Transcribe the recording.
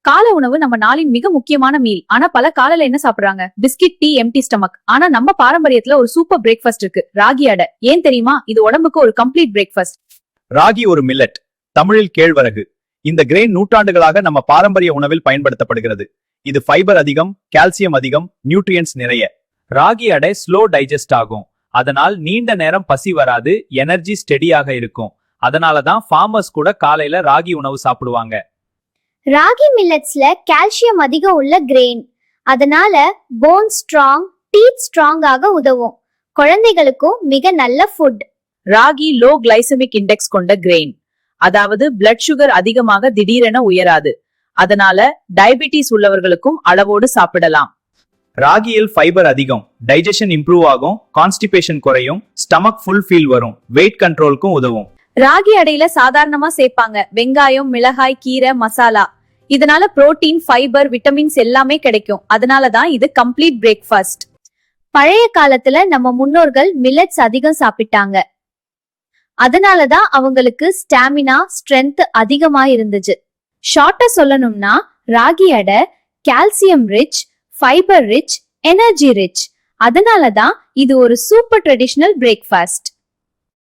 காலை உணவு நம்ம நாளின் மிக முக்கியமான மீல். ஆனா பல காலையில என்ன சாப்பிடுறாங்க? Biscuit, tea, empty stomach. ஆனா நம்ம பாரம்பரியத்துல ஒரு சூப்பர் பிரேக்ஃபாஸ்ட் இருக்கு, ராகி அடை. ஏன் தெரியுமா? இது உடம்புக்கு ஒரு கம்ப்ளீட் பிரேக்ஃபாஸ்ட். ராகி ஒரு மில்லட், தமிழில் கேழ்வரகு. இந்த கிரெயின் நூற்றாண்டுகளாக நம்ம பாரம்பரிய உணவில் பயன்படுத்தப்படுகிறது. இது ஃபைபர் அதிகம், கால்சியம் அதிகம், நியூட்ரியன்ஸ் நிறைய. ராகி அடை ஸ்லோ டைஜஸ்ட் ஆகும், அதனால் நீண்ட நேரம் பசி வராது, எனர்ஜி ஸ்டெடியாக இருக்கும். அதனாலதான் ஃபார்மர்ஸ் கூட காலையில ராகி உணவு சாப்பிடுவாங்க. ராகி மில்லட்ஸ்ல கால்சியம் அதிகம் உள்ள கிரெயின், அதனால போன் ஸ்ட்ராங், டீத் ஸ்ட்ராங் ஆக உதவும். குழந்தைகளுக்கும் மிக நல்ல food. Ragi low glycemic index கொண்ட கிரெயின், அதாவது பிளட் சுகர் அதிகமாக திடீரென உயராது. அதனால டயபிட்டிஸ் உள்ளவர்களுக்கும் அளவோடு சாப்பிடலாம். ராகியில் ஃபைபர் அதிகம், டைஜஷன் இம்ப்ரூவ் ஆகும், கான்ஸ்டிபேஷன் குறையும், ஸ்டமக் ஃபுல் ஃபீல் வரும், வெயிட் கண்ட்ரோலுக்கும் உதவும். ராகி அடையில சாதாரணமா சேர்ப்பாங்க வெங்காயம், மிளகாய், கீரை, மசாலா. இதனால புரோட்டீன், ஃபைபர், விட்டமின்ஸ் எல்லாமே கிடைக்கும். அதனாலதான் இது கம்ப்ளீட் பிரேக்ஃபாஸ்ட். பழைய காலத்துல நம்ம முன்னோர்கள் மில்லட்ஸ் அதிகம் சாப்பிட்டாங்க. அதனாலதான் அவங்களுக்கு ஸ்டாமினா, ஸ்ட்ரென்த் அதிகமா இருந்துச்சு. ஷார்ட்டா சொல்லணும்னா ராகி அடை calcium rich, fibre rich, energy rich. அதனாலதான் இது ஒரு சூப்பர் ட்ரெடிஷனல் பிரேக்ஃபாஸ்ட்.